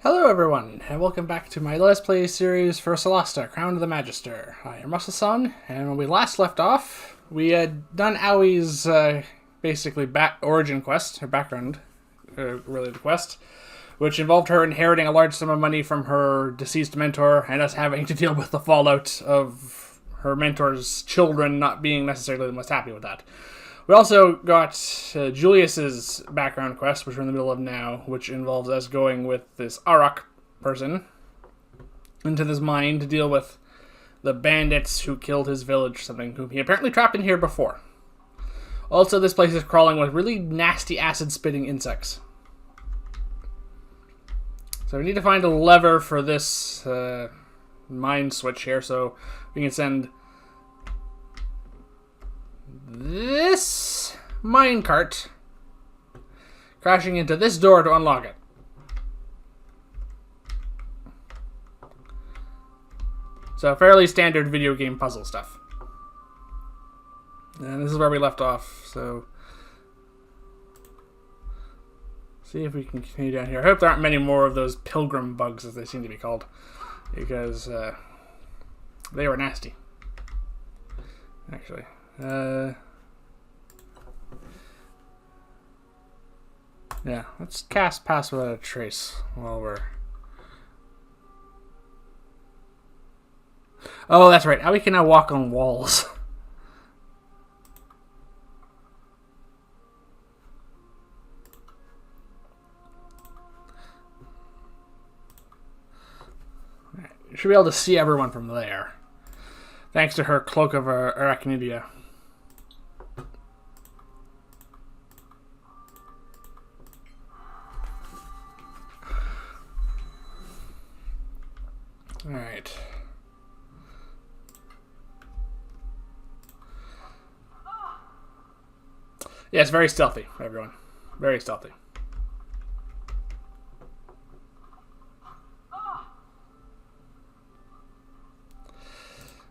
Hello everyone, and welcome back to my Let's Play series for Solasta, Crown of the Magister. I am S.A.N, and when we last left off, we had done Aui's basically origin quest, her background related quest, which involved her inheriting a large sum of money from her deceased mentor, and us having to deal with the fallout of her mentor's children not being necessarily the most happy with that. We also got Julius's background quest, which we're in the middle of now, which involves us going with this Arak person into this mine to deal with the bandits who killed his village, something whom he apparently trapped in here before. Also, this place is crawling with really nasty acid-spitting insects. So we need to find a lever for this mine switch here, so we can send this minecart crashing into this door to unlock it. So fairly standard video game puzzle stuff. And this is where we left off, so see if we can continue down here. I hope there aren't many more of those pilgrim bugs, as they seem to be called, because they were nasty, actually. Yeah, let's cast Pass Without a Trace while we're... Oh, that's right. How we can now walk on walls. Right. You should be able to see everyone from there, thanks to her cloak of arachnidia. Alright. Yeah, it's very stealthy, everyone. Very stealthy.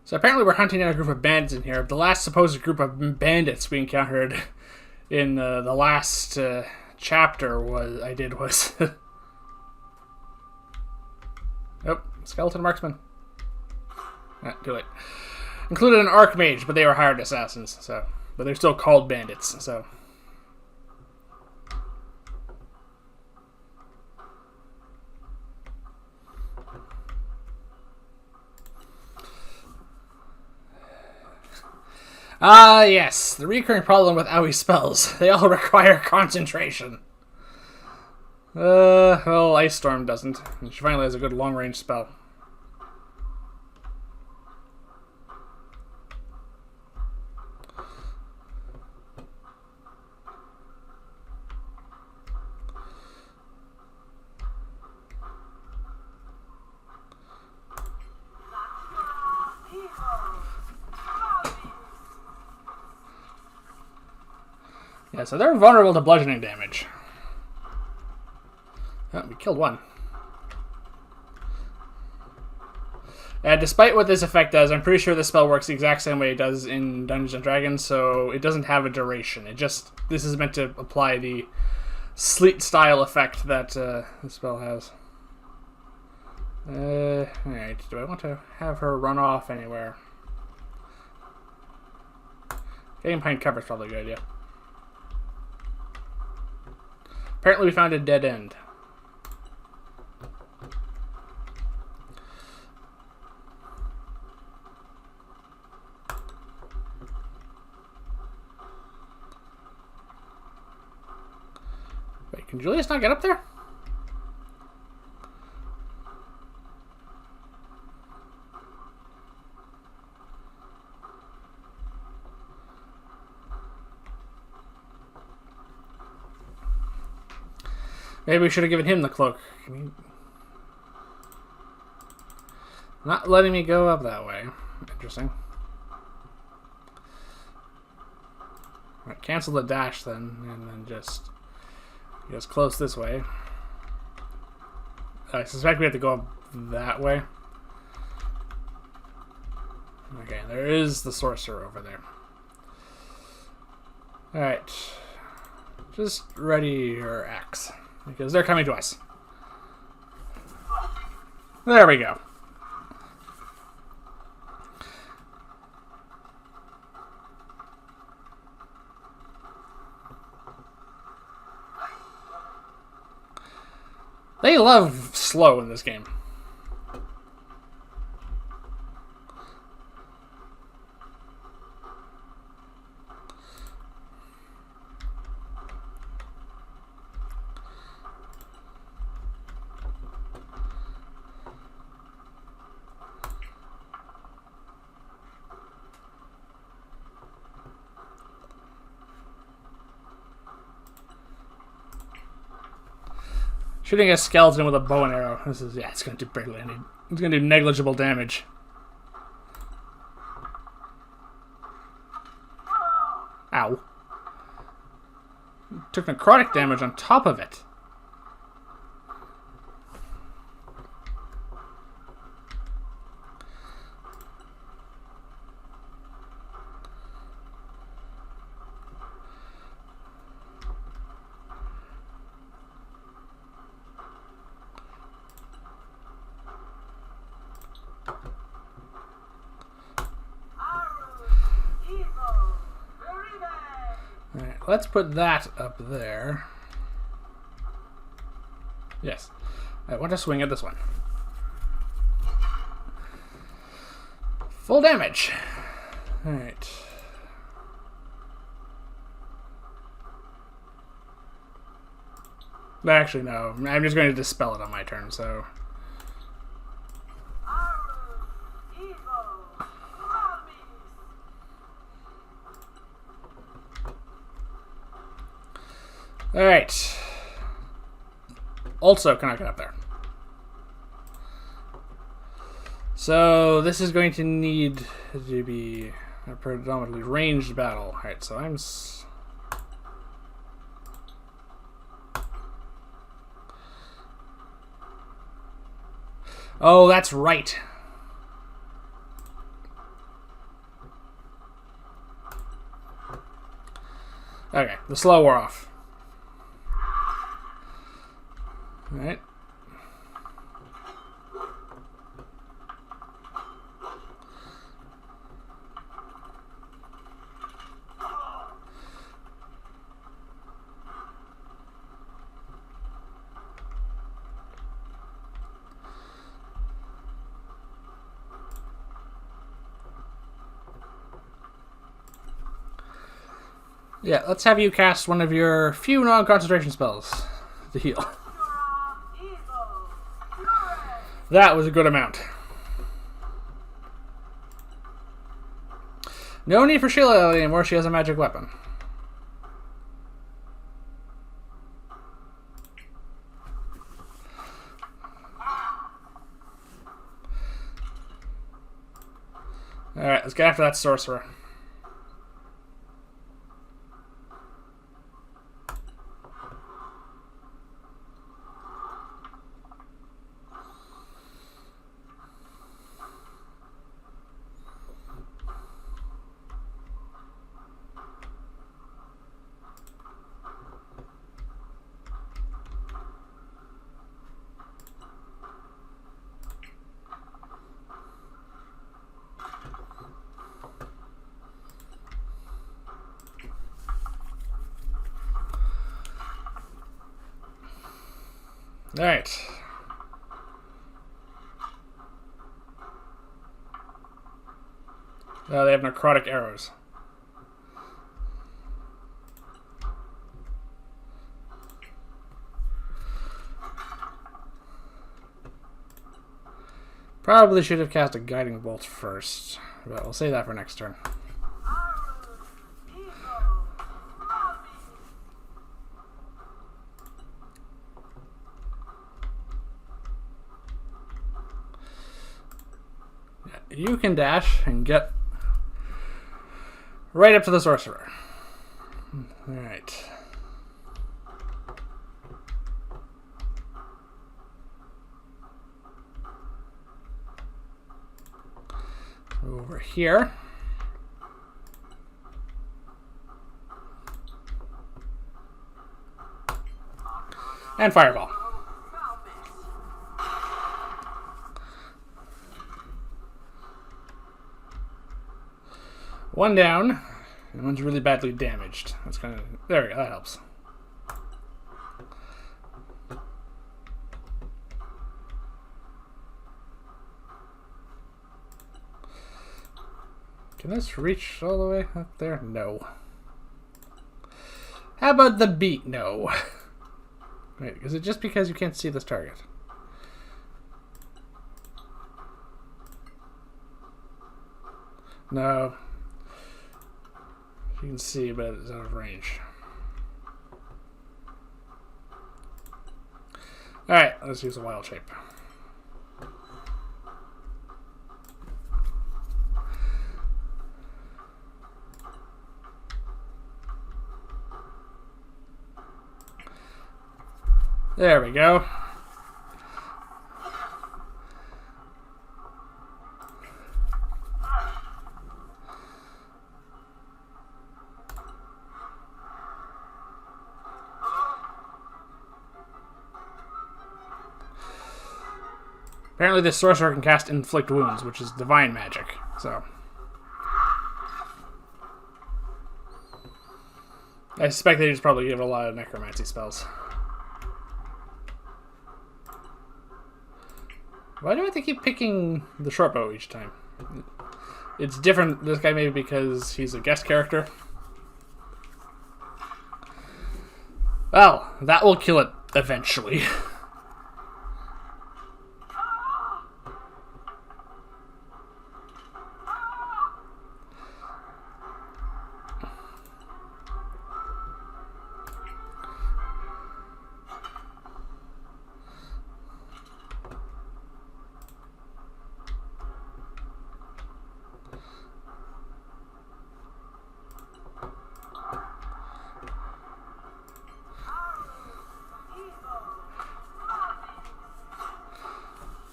So apparently we're hunting down a group of bandits in here. The last supposed group of bandits we encountered in the last chapter was... Oh, skeleton marksman. Too late. Included an archmage, but they were hired assassins, so... But they're still called bandits, so... Ah, yes. The recurring problem with Aui's spells. They all require concentration. Well, Ice Storm doesn't. And she finally has a good long-range spell. Yeah, so they're vulnerable to bludgeoning damage. Oh, we killed one. And despite what this effect does, I'm pretty sure this spell works the exact same way it does in Dungeons & Dragons, so it doesn't have a duration. This is meant to apply the sleet-style effect that the spell has. Alright, do I want to have her run off anywhere? Getting behind cover is probably a good idea. Apparently we found a dead end. Wait, can Julius not get up there? Maybe we should have given him the cloak. Not letting me go up that way. Interesting. Alright, cancel the dash then, and then just close this way. I suspect we have to go up that way. Okay, there is the sorcerer over there. Alright. Just ready your axe, because they're coming to us. There we go. They love slow in this game. Shooting a skeleton with a bow and arrow. This is, yeah, it's going to do barely any. It's going to do negligible damage. Ow. Took necrotic damage on top of it. Alright, let's put that up there. Yes. I want to swing at this one. Full damage. Alright. Actually, no. I'm just going to dispel it on my turn, so... Alright. Also cannot get up there. So this is going to need to be a predominantly ranged battle. Alright, so I'm... Oh, that's right. Okay, the slow wore off. Alright. Yeah, let's have you cast one of your few non-concentration spells to heal. That was a good amount. No need for Sheila anymore, she has a magic weapon. Alright, let's get after that sorcerer. Alright. They have necrotic arrows. Probably should have cast a guiding bolt first, but we'll save that for next turn. You can dash and get right up to the sorcerer. Alright. Over here. And fireball. One down, and one's really badly damaged. That's kind of... There we go, that helps. Can this reach all the way up there? No. How about the beat? No. Wait, is it just because you can't see this target? No. You can see, but it's out of range. Alright, let's use a wild shape. There we go. Apparently this sorcerer can cast Inflict Wounds, which is divine magic, so... I suspect they just probably give it a lot of necromancy spells. Why do I have to keep picking the short bow each time? It's different this guy maybe because he's a guest character. Well, that will kill it eventually.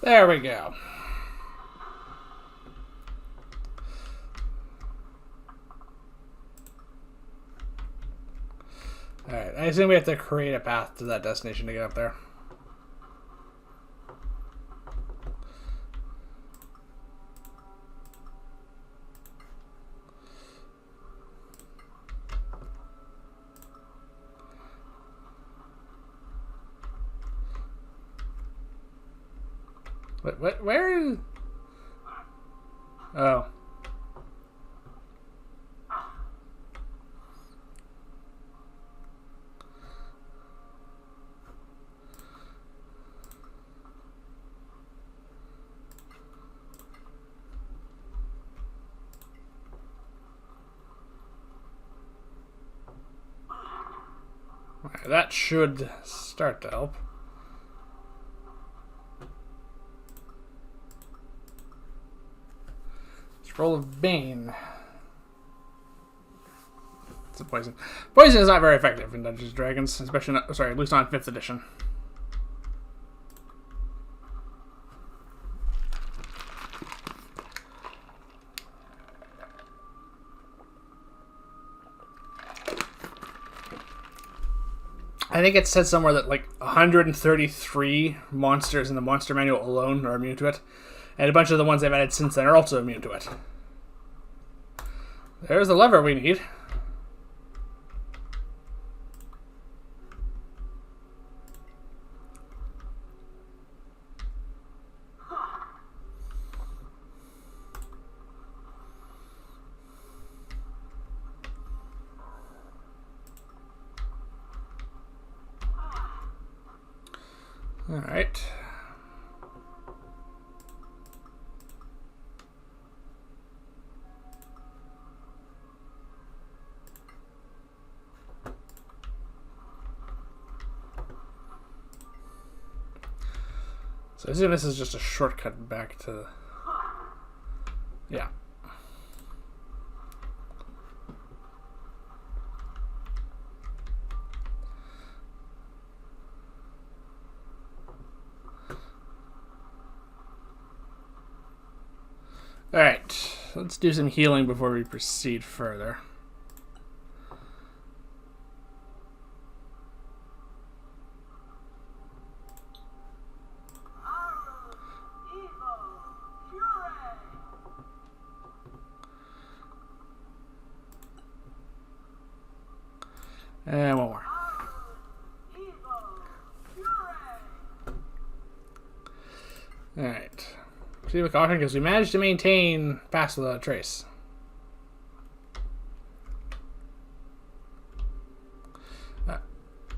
There we go. Alright, I assume we have to create a path to that destination to get up there. Wait, where is... Oh. Okay, that should start to help. Roll of Bane. It's a poison. Poison is not very effective in Dungeons & Dragons, especially not, sorry, at least not in 5th edition. I think it said somewhere that like 133 monsters in the monster manual alone are immune to it. And a bunch of the ones they've added since then are also immune to it. There's the lever we need. All right. So I assume this is just a shortcut back to... Yeah. Alright, let's do some healing before we proceed further. And one more. Alright. Proceed with caution because we managed to maintain pass without a trace.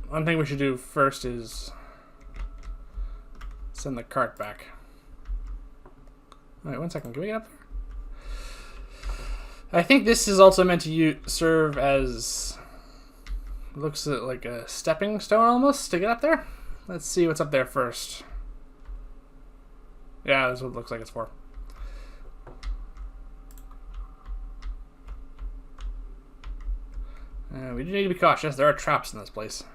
One thing we should do first is send the cart back. Alright, 1 second. Can we get up there? I think this is also meant to serve as... looks like a stepping stone almost to get up there. Let's see what's up there first. Yeah, that's what it looks like it's for. We do need to be cautious. There are traps in this place.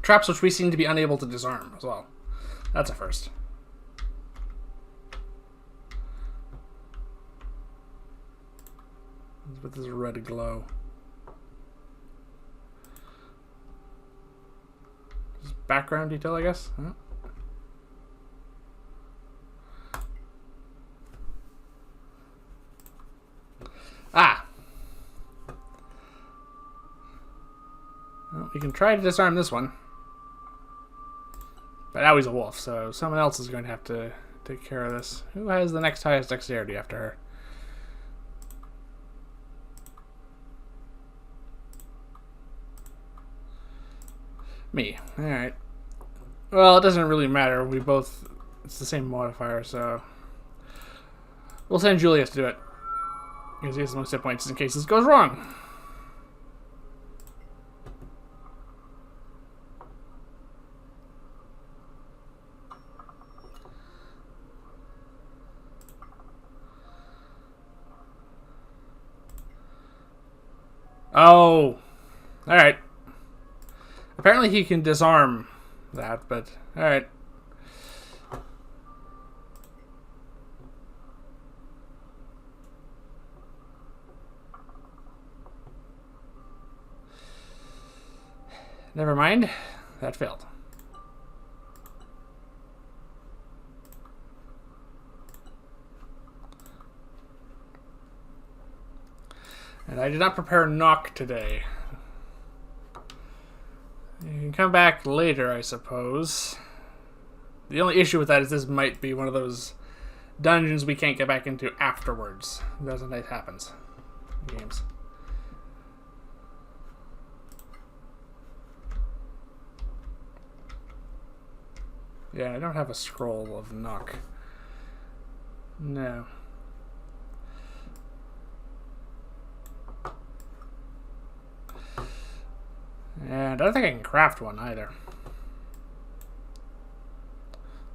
Traps which we seem to be unable to disarm as well. That's a first. With this red glow. Just background detail, I guess. Huh? Ah! Well, we can try to disarm this one. But now he's a wolf, so someone else is going to have to take care of this. Who has the next highest dexterity after her? Me. Alright. Well, it doesn't really matter. We both... it's the same modifier, so... we'll send Julius to do it. Because he has the most hit points in case this goes wrong. Oh! Alright. Apparently he can disarm that, but... alright. Never mind. That failed. And I did not prepare a knock today. You can come back later, I suppose. The only issue with that is this might be one of those dungeons we can't get back into afterwards. That sometimes happens in games. Yeah, I don't have a scroll of knock. No. And I don't think I can craft one either.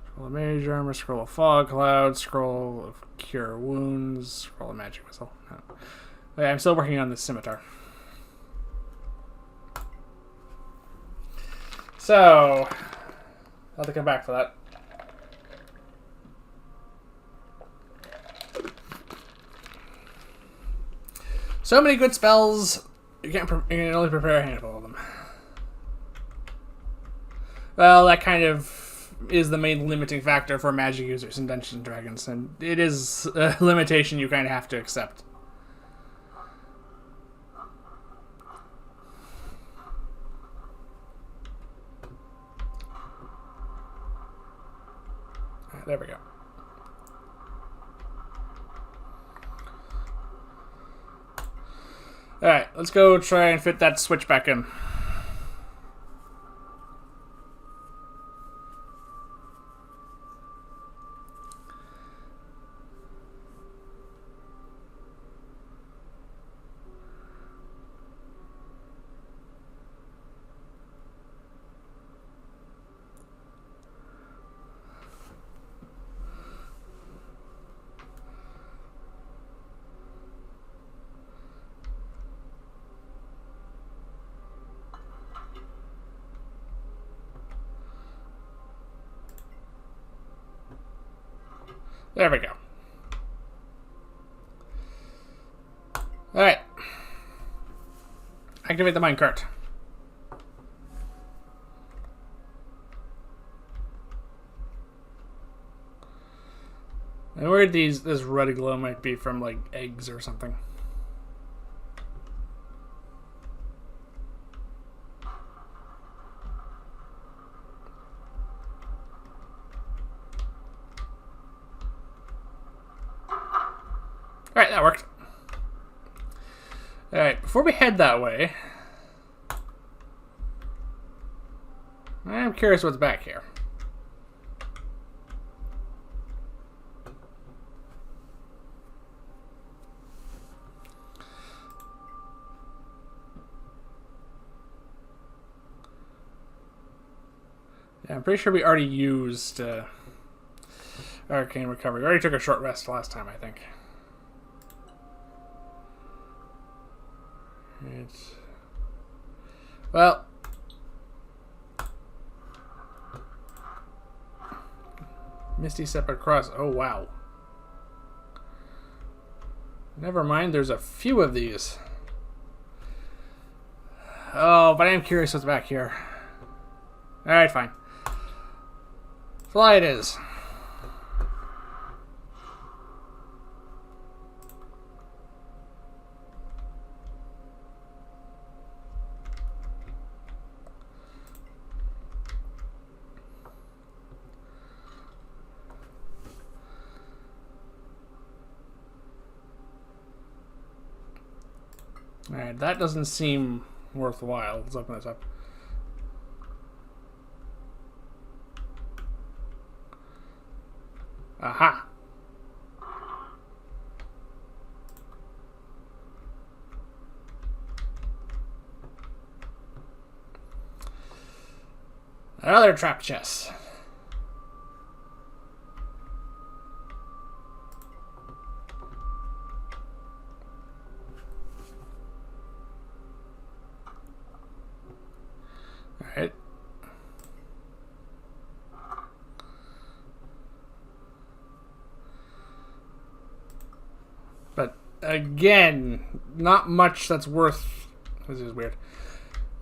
Scroll of mage armor, scroll of fog cloud, scroll of cure wounds, scroll of magic missile. No. Oh, yeah, I'm still working on this scimitar. So, I'll have to come back for that. So many good spells. You can only prepare a handful of them. Well, that kind of is the main limiting factor for magic users in Dungeons and Dragons, and it is a limitation you kind of have to accept. Right, there we go. Alright, let's go try and fit that switch back in. There we go. Alright. Activate the minecart. I'm worried this red glow might be from like eggs or something. Alright, that worked. Alright, before we head that way, I'm curious what's back here. Yeah, I'm pretty sure we already used Arcane Recovery. We already took a short rest last time, I think. Well, Misty Separate Cross. Oh, wow. Never mind, there's a few of these. Oh, but I am curious what's back here. Alright, fine. Fly it is. Alright, that doesn't seem worthwhile. Let's open this up. Aha! Another trap chest. Alright. But again, not much that's worth. This is weird.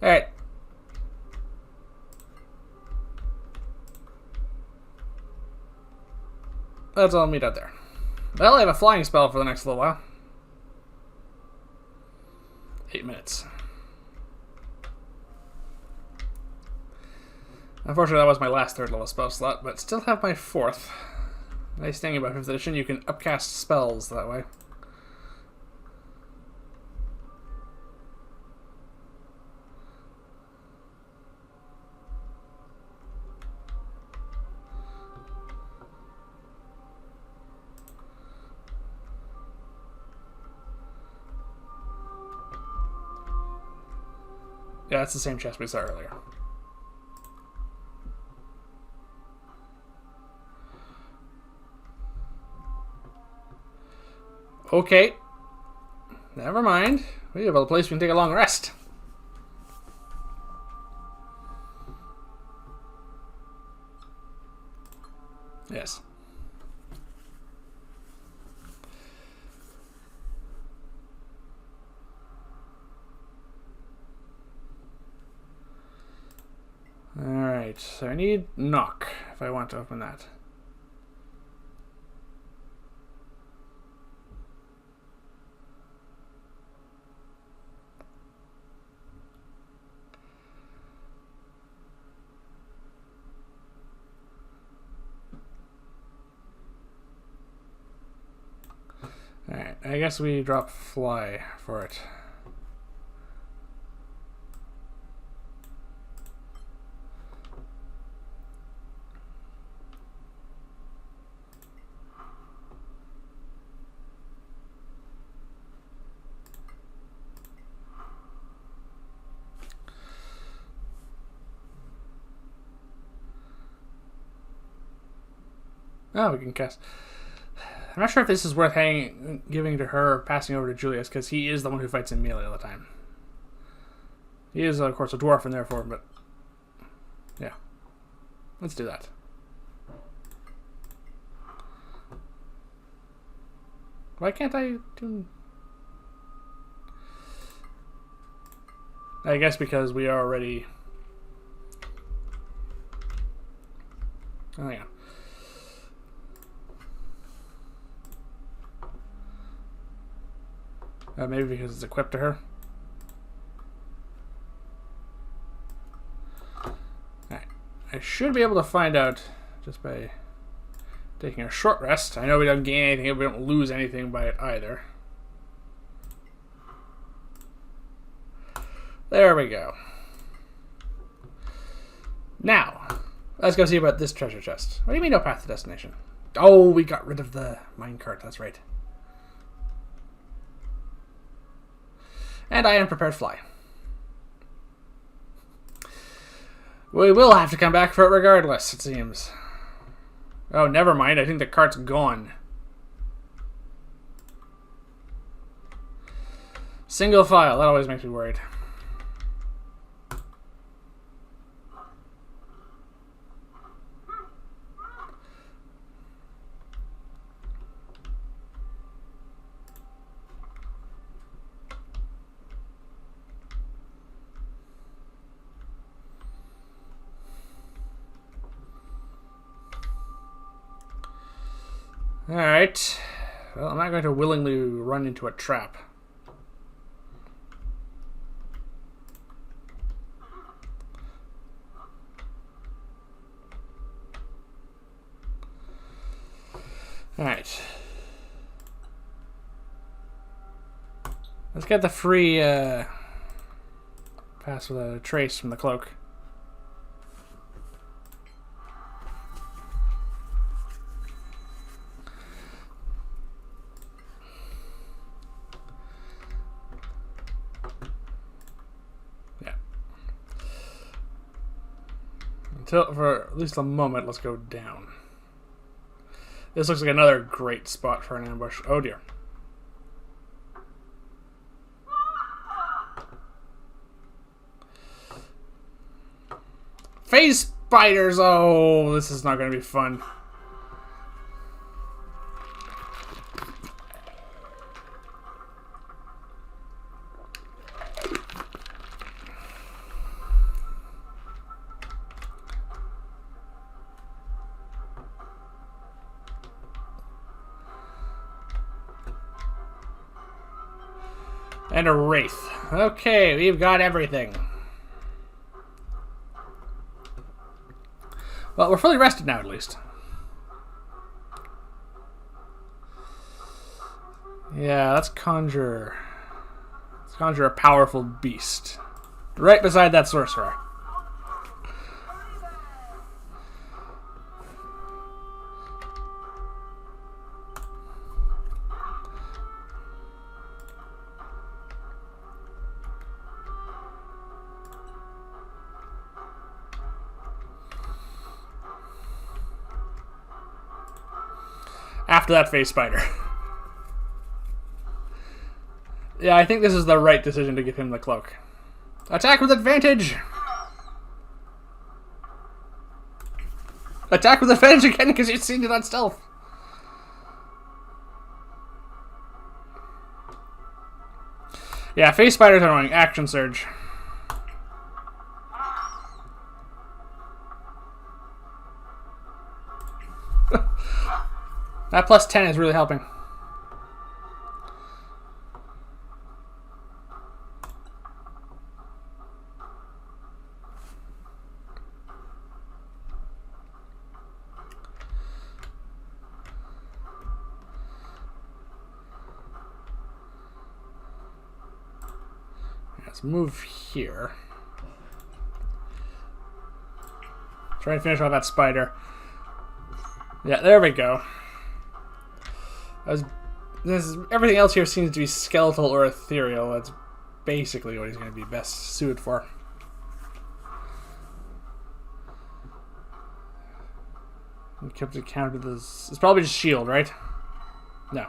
Alright. Let's all meet out there. Well, I have a flying spell for the next little while. 8 minutes. Unfortunately, that was my last 3rd level spell slot, but still have my 4th. Nice thing about 5th edition, you can upcast spells that way. Yeah, that's the same chest we saw earlier. Okay. Never mind. We have a place we can take a long rest. Yes. Alright, so I need knock if I want to open that. Alright, I guess we drop fly for it. Oh, we can cast. I'm not sure if this is worth giving to her or passing over to Julius, because he is the one who fights in melee all the time. He is, of course, a dwarf and therefore, but yeah. Let's do that. Why can't I do... I guess because we are already... Oh, yeah. Maybe because it's equipped to her. Alright. I should be able to find out just by Taking a short rest. I know we don't gain anything, but we don't lose anything by it either. There we go. Now, let's go see about this treasure chest. What do you mean no path to destination? Oh, we got rid of the minecart, that's right. And I am prepared to fly. We will have to come back for it regardless, it seems. Oh, never mind. I think the cart's gone. Single file. That always makes me worried. Alright. Well, I'm not going to willingly run into a trap. Alright. Let's get the free pass with a trace from the cloak. For at least a moment, let's go down. This looks like another great spot for an ambush. Oh dear. Phase spiders! Oh, this is not going to be fun. And a wraith. Okay, we've got everything. Well, we're fully rested now, at least. Yeah, let's conjure. Let's conjure a powerful beast. Right beside that sorcerer. After that phase spider. Yeah, I think this is the right decision to give him the cloak. Attack with advantage! Attack with advantage again because you've seen it on stealth. Yeah, phase spiders are annoying. Action surge. That plus 10 is really helping. Let's move here. Try and finish off that spider. Yeah, there we go. Everything else here seems to be skeletal or ethereal. That's basically what he's going to be best suited for. We kept it counted this. It's probably just shield, right? No.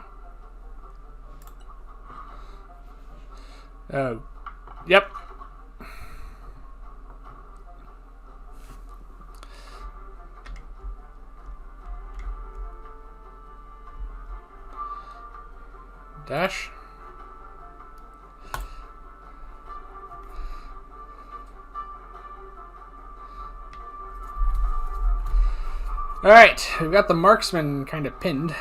Oh. Yep. Dash. Alright, we've got the marksman kind of pinned.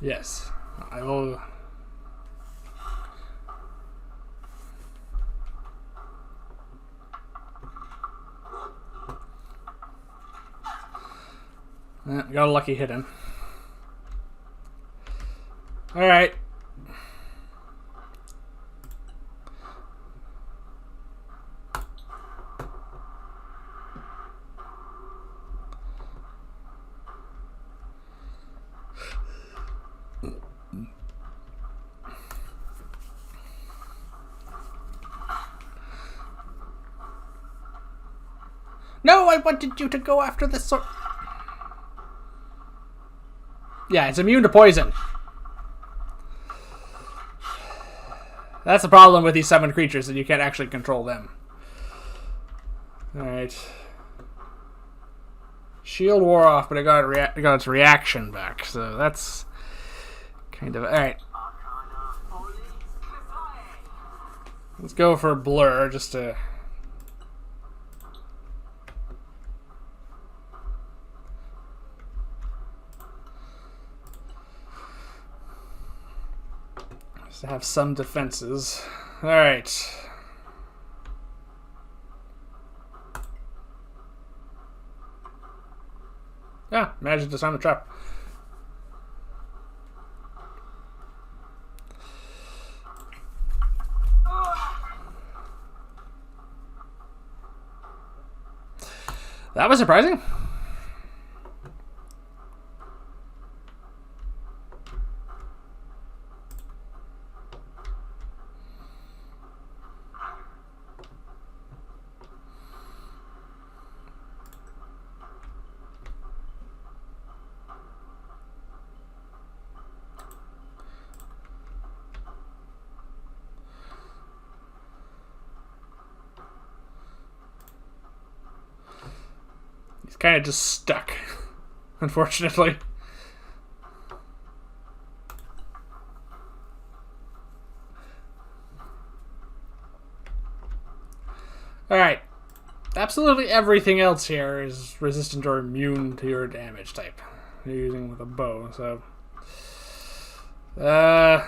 Yes, I will. Got a lucky hit in. Alright. No, I wanted you to go after the sword. Yeah, it's immune to poison. That's the problem with these summoned creatures, that you can't actually control them. Alright. Shield wore off, but it got its reaction back, so that's kind of... Alright. Let's go for blur, just to... to have some defenses. Alright. Yeah, managed to disarm the trap. That was surprising. He's kind of just stuck, unfortunately. Alright. Absolutely everything else here is resistant or immune to your damage type. You're using with a bow, so... Here.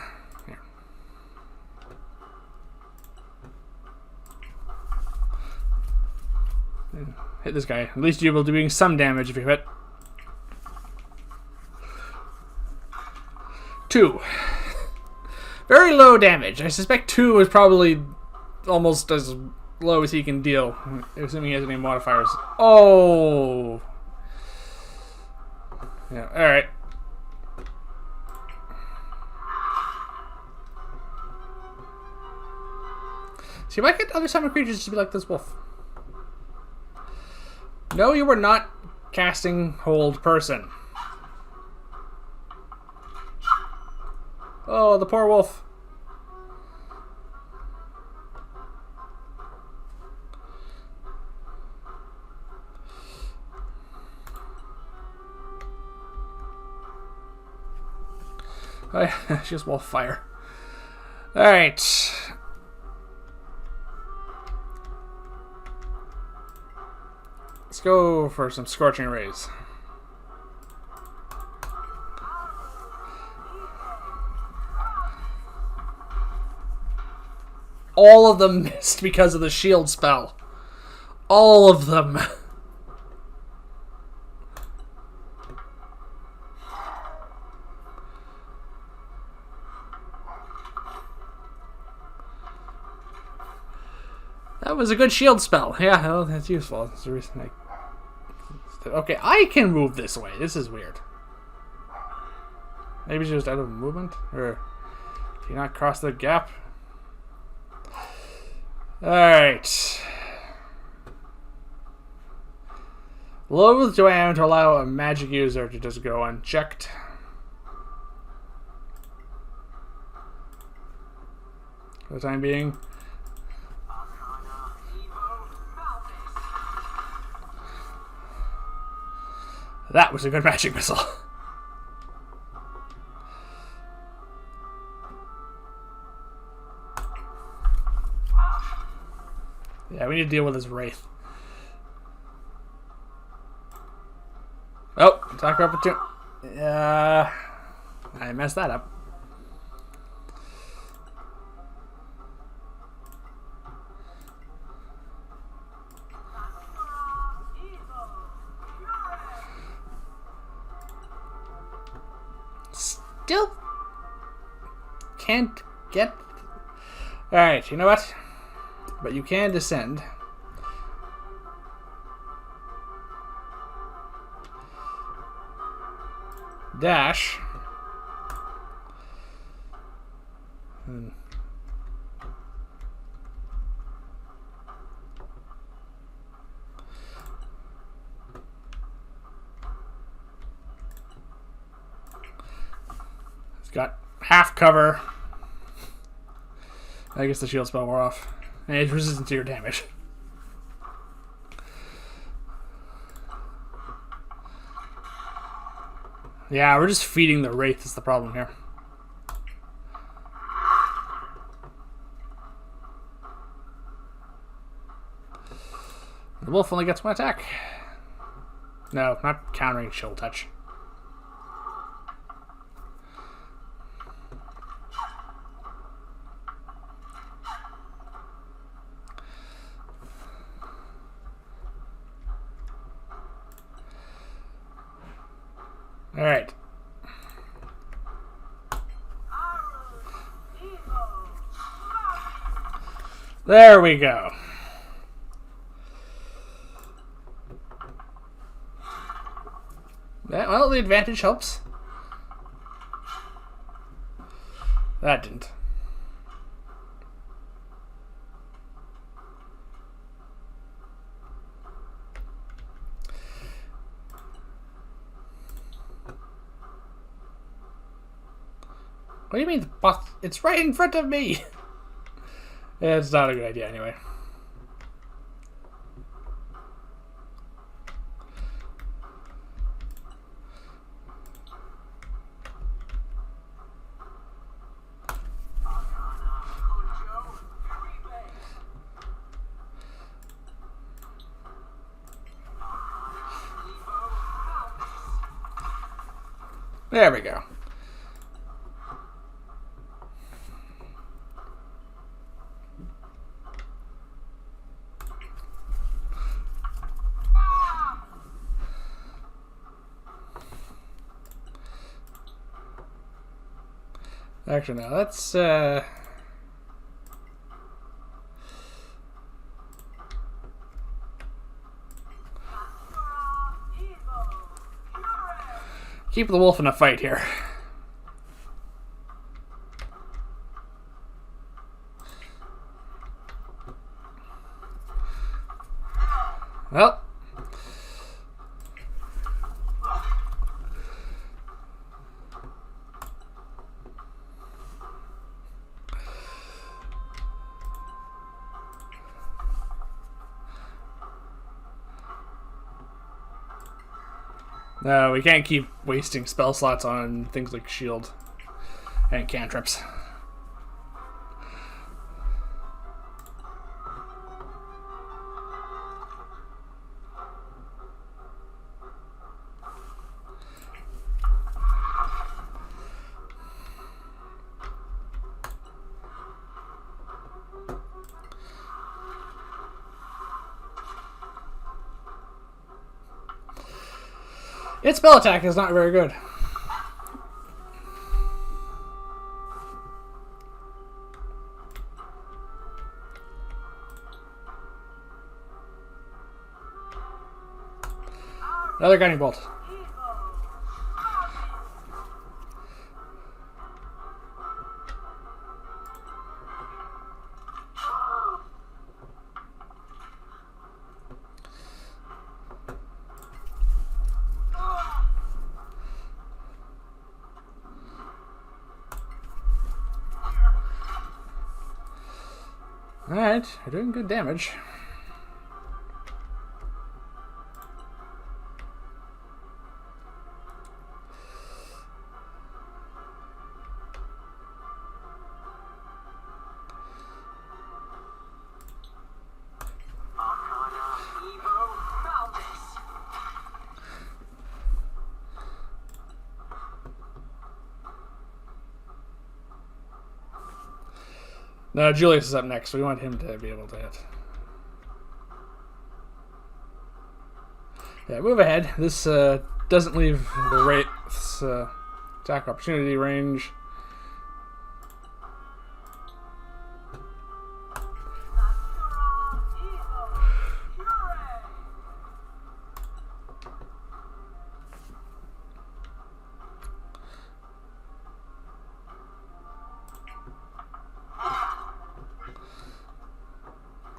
Hit this guy. At least you'll be doing some damage if you hit. 2. Very low damage. I suspect 2 is probably almost as low as he can deal, assuming he has any modifiers. Oh! Yeah, alright. See, why can't other summoned creatures to be like this wolf? No, you were not casting hold person. Oh, the poor wolf. Oh, she has wolf fire. Alright. Let's go for some scorching rays. All of them missed because of the shield spell. All of them. That was a good shield spell. Yeah, well, that's useful. That's the reason okay, I can move this way. This is weird. Maybe she's just out of movement? Or can you not cross the gap? Alright. Loath do I am to allow a magic user to just go unchecked. For the time being. That was a good magic missile. Yeah, we need to deal with this wraith. Oh, attack opportunity. I messed that up. still can't get... Alright, you know what? But you can descend. Dash. It's got half cover. I guess the shield spell wore off. And it's resistant to your damage. Yeah, we're just feeding the Wraith is the problem here. The wolf only gets one attack. No, not countering shield touch. All right. There we go. Yeah, well, the advantage helps. That didn't. What do you mean the boss? It's right in front of me! Yeah, it's not a good idea anyway. There we go. Actually, no, let's, keep the wolf in a fight here. Well. No, we can't keep wasting spell slots on things like shield and cantrips. Its spell attack is not very good. Another guiding bolt. Alright, we're doing good damage. No, Julius is up next, so we want him to be able to hit. Yeah, move ahead. This doesn't leave the Wraiths Attack opportunity range.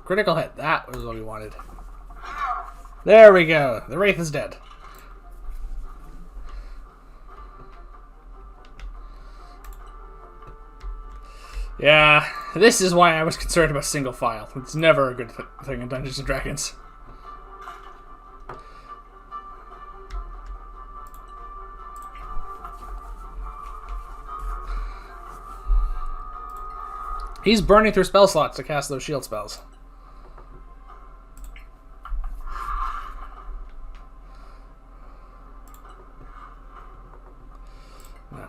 Critical hit. That was what we wanted. There we go. The Wraith is dead. Yeah, this is why I was concerned about single file. It's never a good thing in Dungeons & Dragons. He's burning through spell slots to cast those shield spells. No.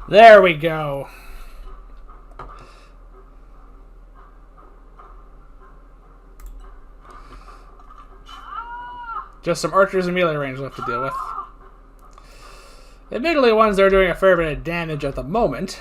There we go. Just some archers and melee range left to deal with. Admittedly, ones that are doing a fair bit of damage at the moment.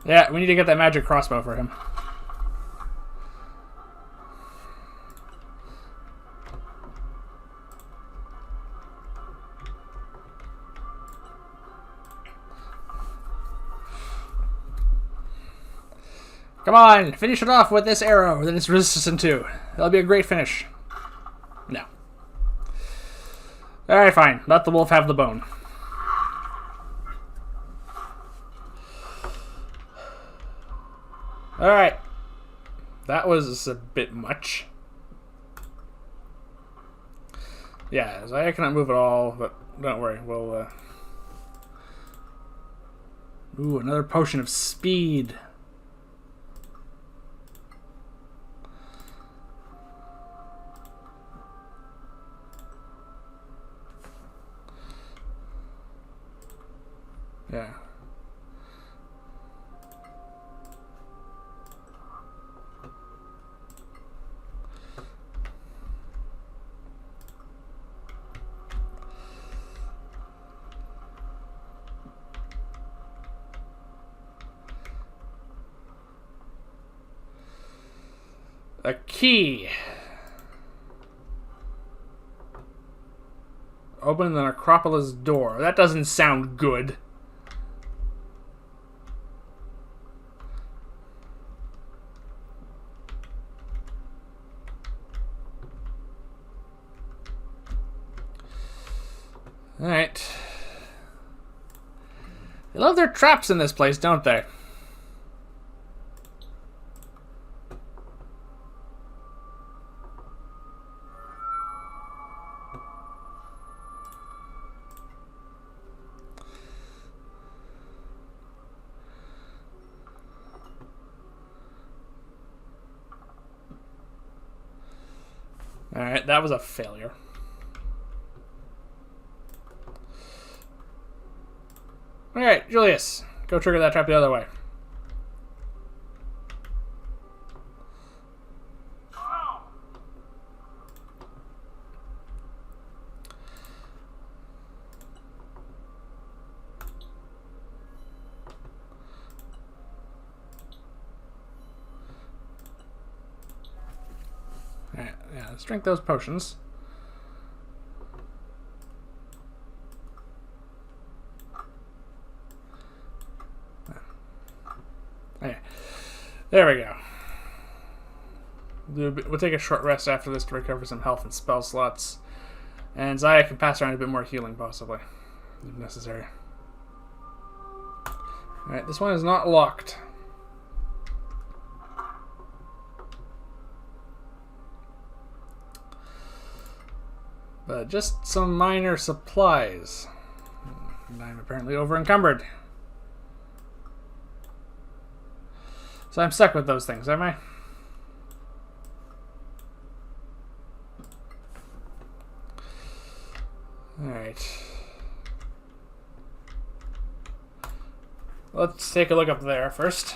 Yeah, we need to get that magic crossbow for him. Come on, finish it off with this arrow that it's resistant to. That'll be a great finish. No. Alright, fine. Let the wolf have the bone. Alright. That was a bit much. Yeah, I cannot move at all, but don't worry. We'll, Ooh, another potion of speed. Yeah. A key. Open the necropolis door. That doesn't sound good. Alright. They love their traps in this place, don't they? Alright, that was a failure. Alright, Julius. Go trigger that trap the other way. Alright, yeah, let's drink those potions. Okay. There we go. We'll take a short rest after this to recover some health and spell slots. And Zaya can pass around a bit more healing, possibly, if necessary. Alright, this one is not locked. But just some minor supplies. And I'm apparently over-encumbered. So I'm stuck with those things, am I? Alright. Let's take a look up there first.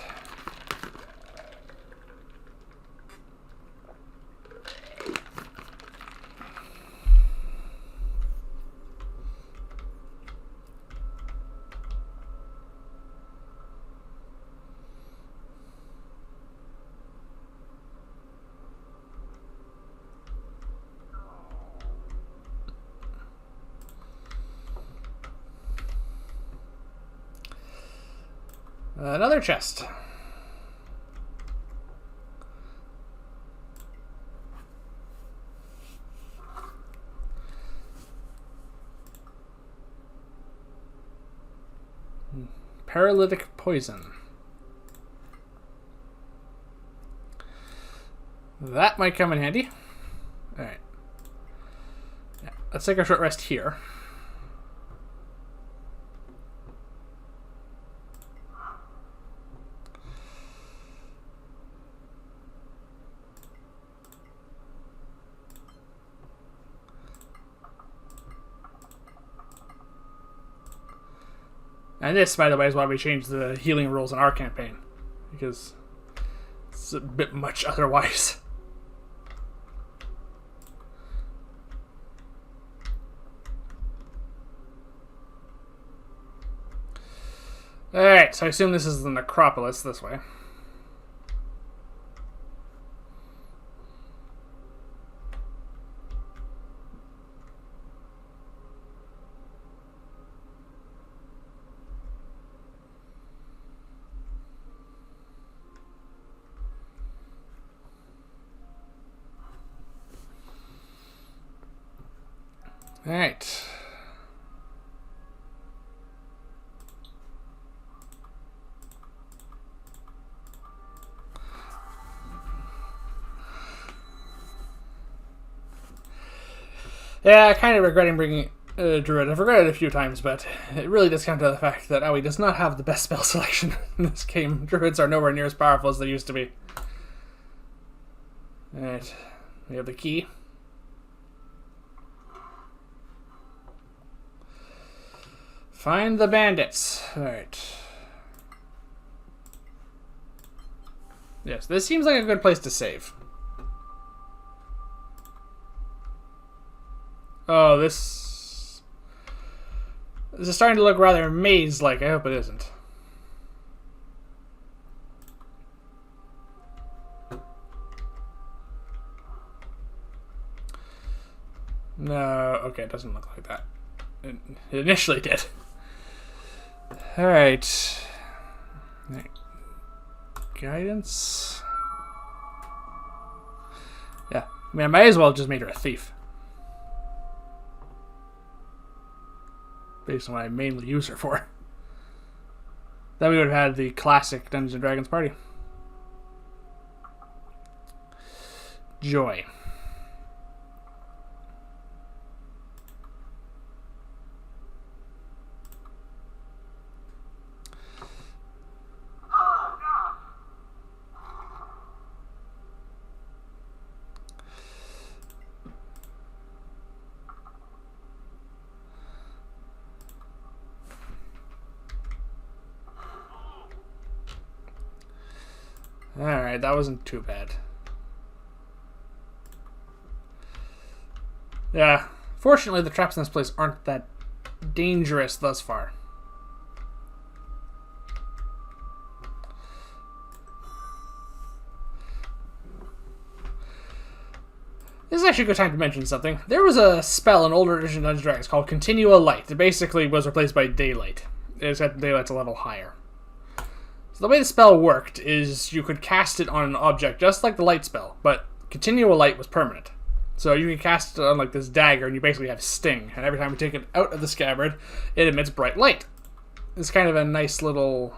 Another chest. Paralytic poison. That might come in handy. Alright. Yeah, let's take a short rest here. And this, by the way, is why we changed the healing rules in our campaign. Because it's a bit much otherwise. Alright, so I assume this is the necropolis this way. Alright. Yeah, I kind of regretting bringing Druid. I've regretted it a few times, but it really does come to the fact that Aoi does not have the best spell selection in this game. Druids are nowhere near as powerful as they used to be. Alright, we have the key. Find the bandits. Alright. Yes, this seems like a good place to save. Oh, this is starting to look rather maze-like. I hope it isn't. No, okay, it doesn't look like that. It initially did. Alright. Guidance. Yeah, I mean, I might as well have just made her a thief. Based on what I mainly use her for. Then we would have had the classic Dungeons & Dragons party. Joy. Alright, that wasn't too bad. Yeah, fortunately the traps in this place aren't that dangerous thus far. This is actually a good time to mention something. There was a spell in older edition Dungeons & Dragons called Continua Light. It basically was replaced by Daylight. It set Daylight's a level higher. So the way the spell worked is you could cast it on an object just like the light spell, but continual light was permanent. So you can cast it on like this dagger, and you basically have sting. And every time you take it out of the scabbard, it emits bright light. It's kind of a nice little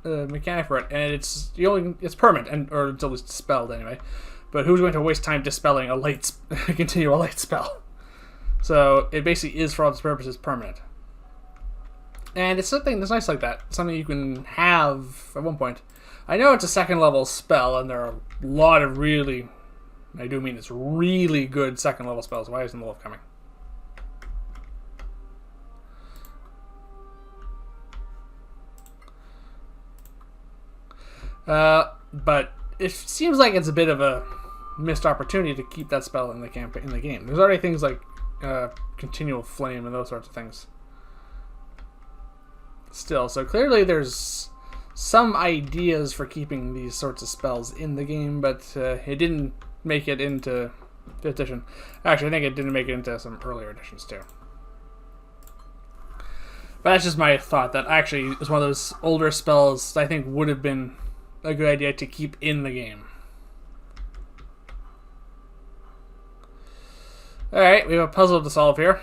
mechanic for it, and it's permanent, or until it's dispelled anyway. But who's going to waste time dispelling a continual light spell? So it basically is, for all its purposes, permanent. And it's something that's nice like that. Something you can have at one point. I know it's a second level spell, and there are a lot of really, I do mean it's really good second level spells. Why isn't the wolf coming? But it seems like it's a bit of a missed opportunity to keep that spell in the game. There's already things like continual flame and those sorts of things. Still, so clearly there's some ideas for keeping these sorts of spells in the game, but it didn't make it into 5th edition. Actually, I think it didn't make it into some earlier editions too. But that's just my thought, that actually is one of those older spells I think would have been a good idea to keep in the game. Alright, we have a puzzle to solve here.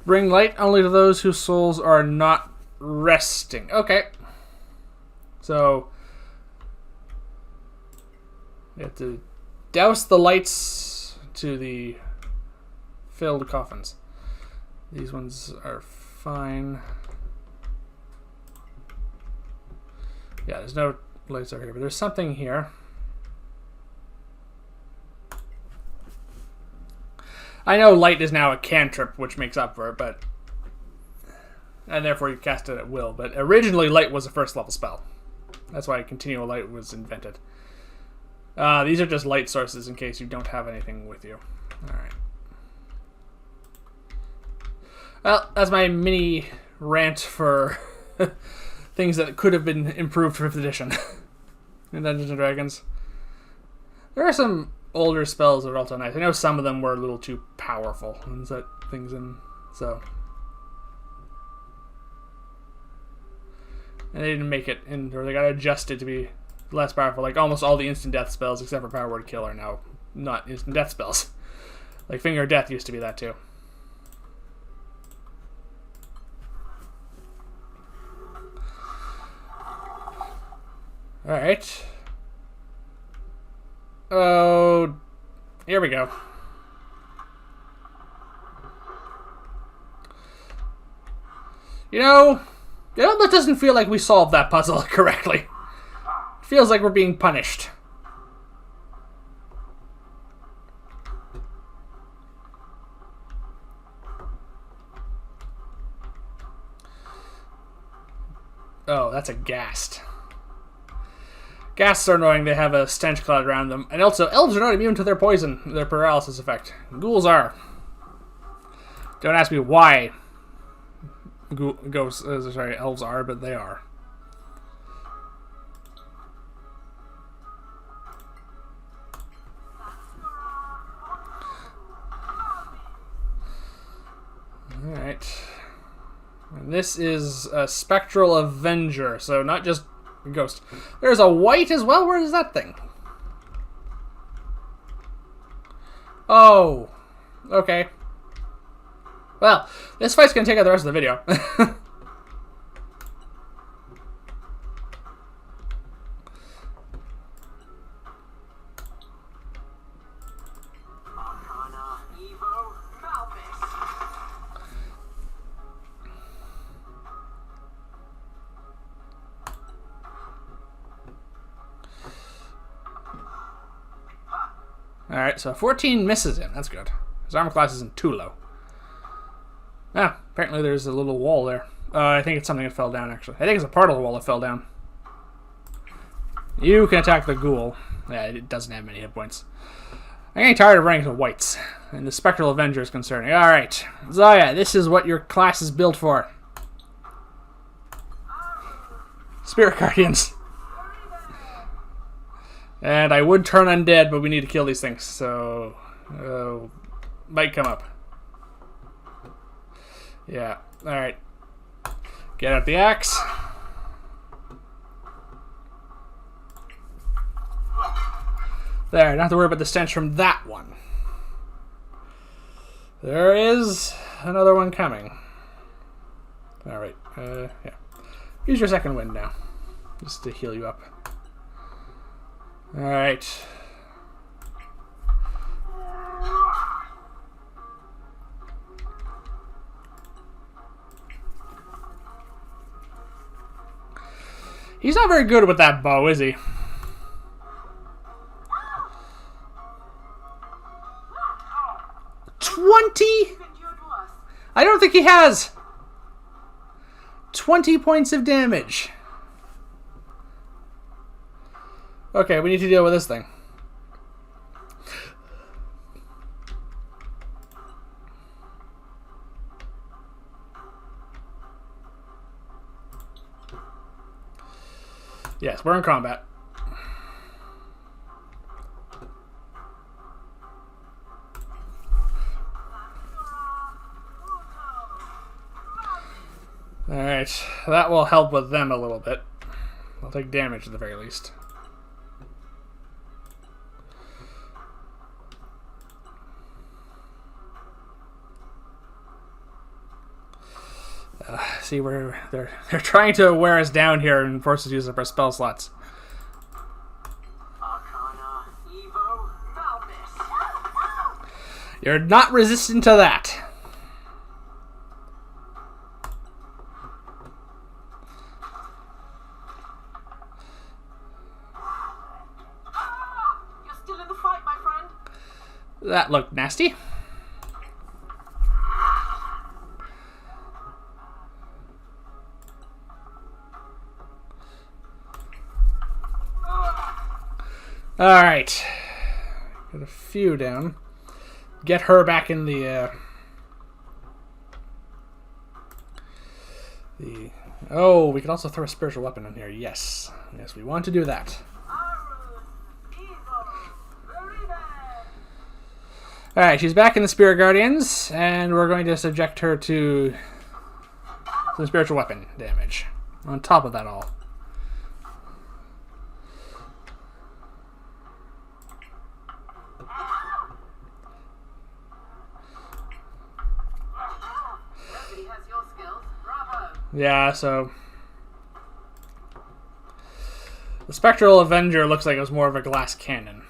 Bring light only to those whose souls are not resting. Okay. So, you have to douse the lights to the filled coffins. These ones are fine. Yeah, there's no lights over here, but there's something here. I know light is now a cantrip, which makes up for it, and therefore you cast it at will. But originally, light was a first level spell. That's why continual light was invented. These are just light sources in case you don't have anything with you. All right. Well, that's my mini rant for things that could have been improved for 5th edition in Dungeons & Dragons. There are some older spells that are also nice. I know some of them were a little too powerful and set things in, so. And they didn't make it in, or they got adjusted to be less powerful. Like almost all the instant death spells except for Power Word Kill are now not instant death spells. Like Finger of Death used to be that too. Alright. Oh, here we go. You know, it almost doesn't feel like we solved that puzzle correctly. It feels like we're being punished. Oh, that's a ghast. Ghasts are annoying. They have a stench cloud around them. And also, elves are not immune to their poison, their paralysis effect. Ghouls are. Don't ask me why elves are, but they are. Alright. And this is a Spectral Avenger, so not just ghost. There's a white as well? Where is that thing? Oh. Okay. Well, this fight's gonna take out the rest of the video. Alright, so 14 misses him. That's good. His armor class isn't too low. Ah, apparently there's a little wall there. I think it's something that fell down, actually. I think it's a part of the wall that fell down. You can attack the ghoul. Yeah, it doesn't have many hit points. I'm getting tired of running to whites. And the Spectral Avenger is concerning. Alright, Zaya, this is what your class is built for. Spirit Guardians. And I would turn undead, but we need to kill these things, so might come up. Yeah. Alright. Get out the axe. There, don't have to worry about the stench from that one. There is another one coming. Alright, yeah. Use your second wind now. Just to heal you up. Alright. He's not very good with that bow, is he? I don't think he has 20 points of damage. Okay, we need to deal with this thing. Yes, we're in combat. Alright, that will help with them a little bit. They'll take damage at the very least. See, they're trying to wear us down here and force us to use up our spell slots. You're not resistant to that. You're still in the fight, my friend. That looked nasty. Alright. Got a few down. Get her back in the... Oh, we could also throw a spiritual weapon in here. Yes. Yes, we want to do that. Alright, she's back in the Spirit Guardians, and we're going to subject her to some spiritual weapon damage. On top of that all. Yeah, so... The Spectral Avenger looks like it was more of a glass cannon.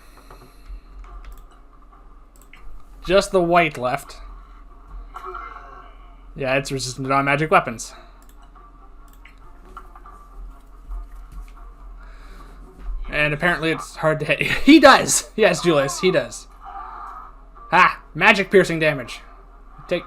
Just the white left. Yeah, it's resistant to magic weapons. And apparently it's hard to hit. He does! Yes, Julius, he does. Ah! Magic piercing damage. Take...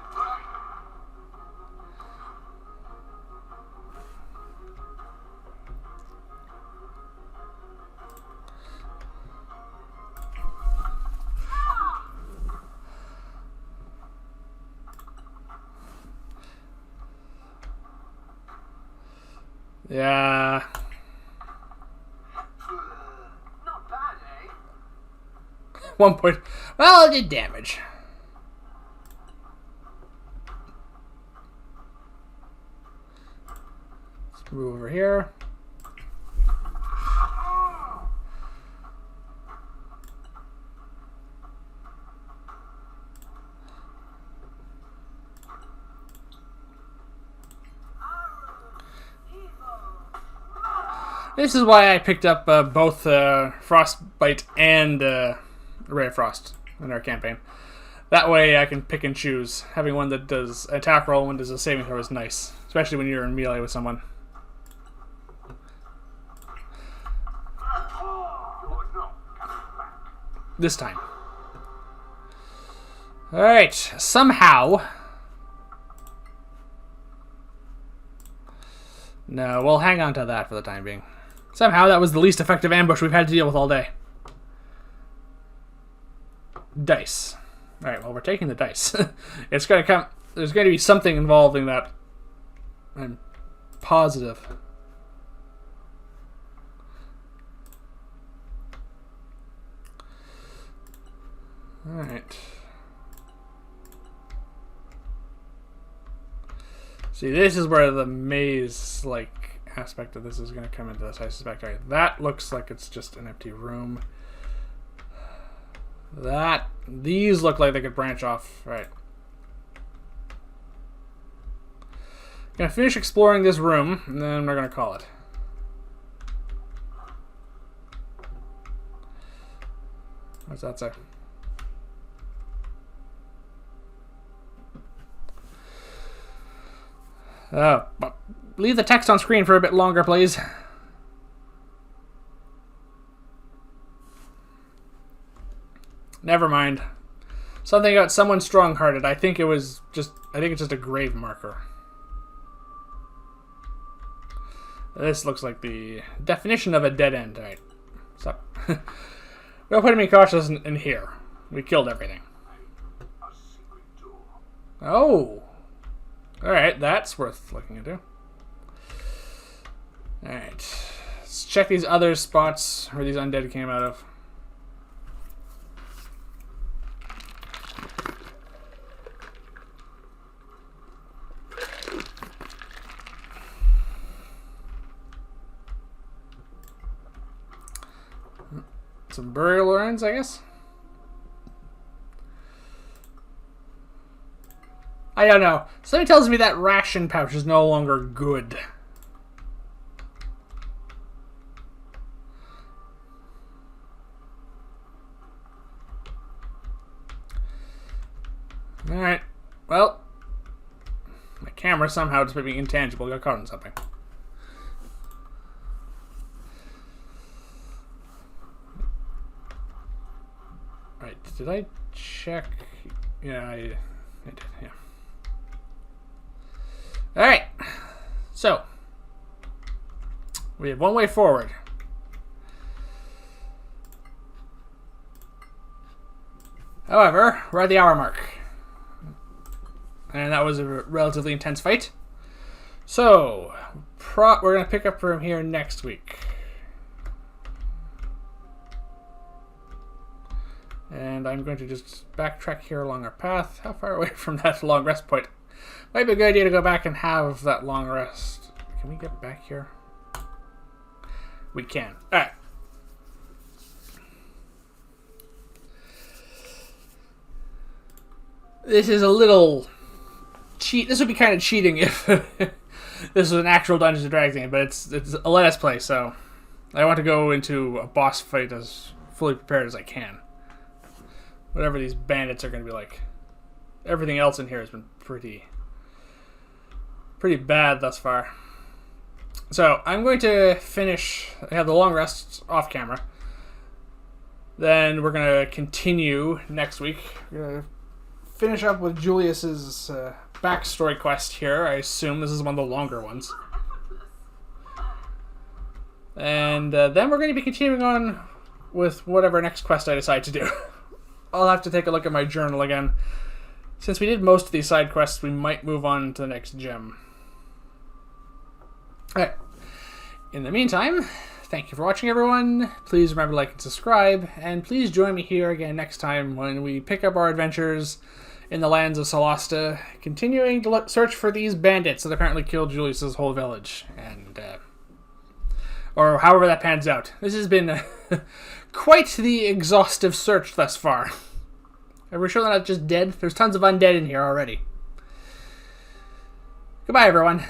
Yeah. Not bad, eh? 1 point. Well, it did damage. Let's move over here. This is why I picked up both Frostbite and Ray of Frost in our campaign. That way I can pick and choose. Having one that does an attack roll and one that does a saving throw is nice. Especially when you're in melee with someone. This time. Alright, somehow... No, we'll hang on to that for the time being. Somehow that was the least effective ambush we've had to deal with all day. Dice. Alright, well, we're taking the dice. It's gonna come... There's going to be something involving that. I'm positive. Alright. See, this is where the maze-like aspect of this is going to come into this, I suspect. Right, that looks like it's just an empty room. These look like they could branch off. Right. Gonna finish exploring this room, and then we're gonna call it. What's that say? Leave the text on screen for a bit longer, please. Never mind. Something about someone strong-hearted. I think it's just a grave marker. This looks like the definition of a dead end. Alright. Stop. Don't put me cautious in here. We killed everything. Oh. Alright, that's worth looking into. Alright. Let's check these other spots where these undead came out of. Some burial urns, I guess. I don't know. Something tells me that ration pouch is no longer good. Alright. Well, my camera somehow, despite being intangible, got caught in something. Right, did I check? Yeah, I did, yeah. Alright, so, we have one way forward. However, we're at the hour mark. And that was a relatively intense fight. So, we're going to pick up from here next week. And I'm going to just backtrack here along our path. How far away from that long rest point? Might be a good idea to go back and have that long rest. Can we get back here? We can. Alright. This is a little cheat. This would be kind of cheating if this was an actual Dungeons and Dragons game, but it's a Let's Play, so I want to go into a boss fight as fully prepared as I can. Whatever these bandits are going to be like. Everything else in here has been pretty bad thus far. So, I'm going to finish. I have the long rest off camera. Then we're going to continue next week. We're going to finish up with Julius's backstory quest here. I assume this is one of the longer ones. And then we're going to be continuing on with whatever next quest I decide to do. I'll have to take a look at my journal again. Since we did most of these side quests, we might move on to the next gem. Alright. In the meantime, thank you for watching, everyone. Please remember to like and subscribe. And please join me here again next time when we pick up our adventures in the lands of Solasta, continuing to search for these bandits that apparently killed Julius's whole village. And, or however that pans out. This has been quite the exhaustive search thus far. Are we sure they're not just dead? There's tons of undead in here already. Goodbye, everyone.